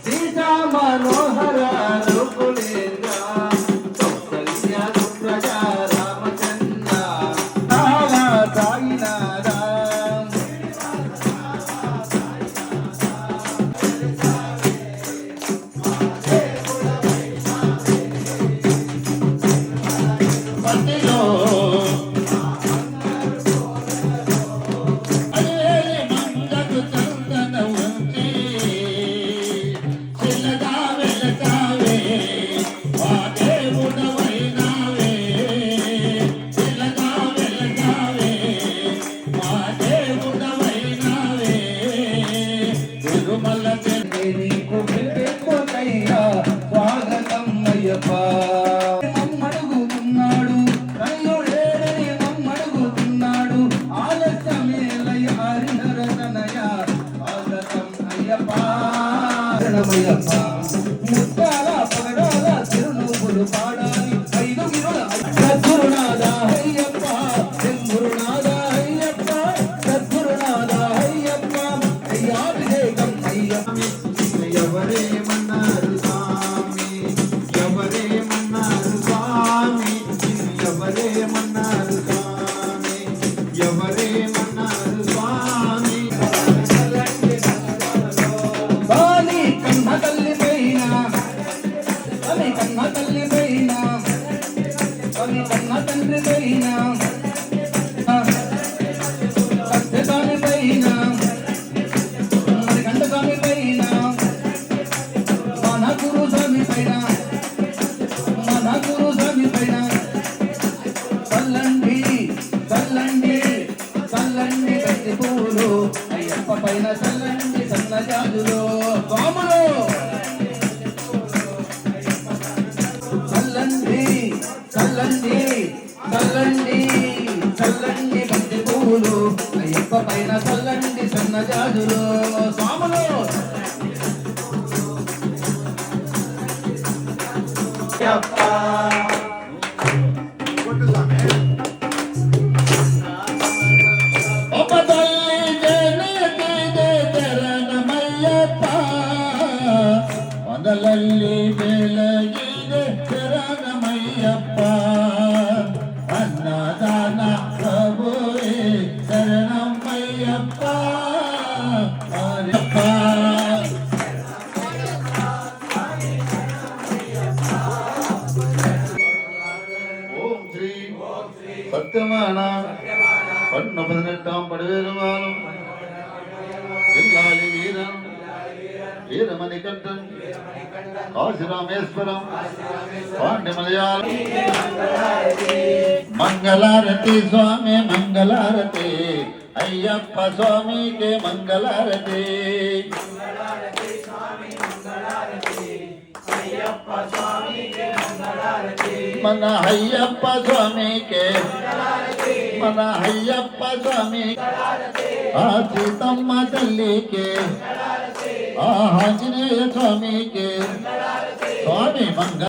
సీతా మనోహర రఘులేంద్ర కౌసల్య సుప్రజ రామచంద్ర నారా సాయినాథ స్వాగతం అయ్యప్ప మమ్మడుగుతున్నాడు కయ్యుడేడని మమ్మడుగుతున్నాడు ఆలస్యమేలయ హరిహరతనయ స్వాగతం అయ్యప్ప శరణమయ్యప్ప ముత్యాల పగడాల తిరునూపులు పాడాలి ఐదు గిరుల సద్గురునాథ అయ్యప్ప గురునాథ అయ్యప్ప సద్గురునాథ అయ్యప్ప అయ్యాభిషేకం అయ్యప్ప ఎవరేమన్నారు స్వామి ఎవరేమన్నారు స్వామి ఎవరేమన్నారు స్వామి ఎవరేమన్నారు స్వామి బాలి కన్న తల్లి పైన అని కన్న తల్లి పైన అని కన్న తండ్రి పైన సత్యదాని పైన మరి గంటదాని పైన మన గురు స్వామి పైన చల్లండి చల్లండి చల్లండి గట్టి పూలు అయ్యప్ప పైన చల్లండి చల్ల జాజులు స్వాములు చల్లండి చల్లండి చల్లండి చల్లండి గట్టి పూలు అయ్యప్ప పైన చల్లండి సన్న జాజులు స్వాములు ಮೊದಲಲ್ಲಿ ಬೆಳಗಿದೆ ಶರಣಮಯ್ಯಪ್ಪ ಅನ್ನದಾನ ಪ್ರಭುವೇ ಶರಣಮಯ್ಯಪ್ಪ சத்தியமான பண்ண 18ஆம் படுவேறுவாலும் எல்லாலி வீரன் வீரமணிகண்டன் காசிராமேஸ்வரம் பாண்டிமலையாளம் మంగళారతి స్వామి మంగళారతి అయ్యప్ప స్వామికి మంగళారతి మన అయ్యప్ప స్వామికి మన అయ్యప్ప స్వామి ఆ సీతమ్మ తల్లికి ఆ ఆంజనేయ స్వామికి స్వామి మంగళ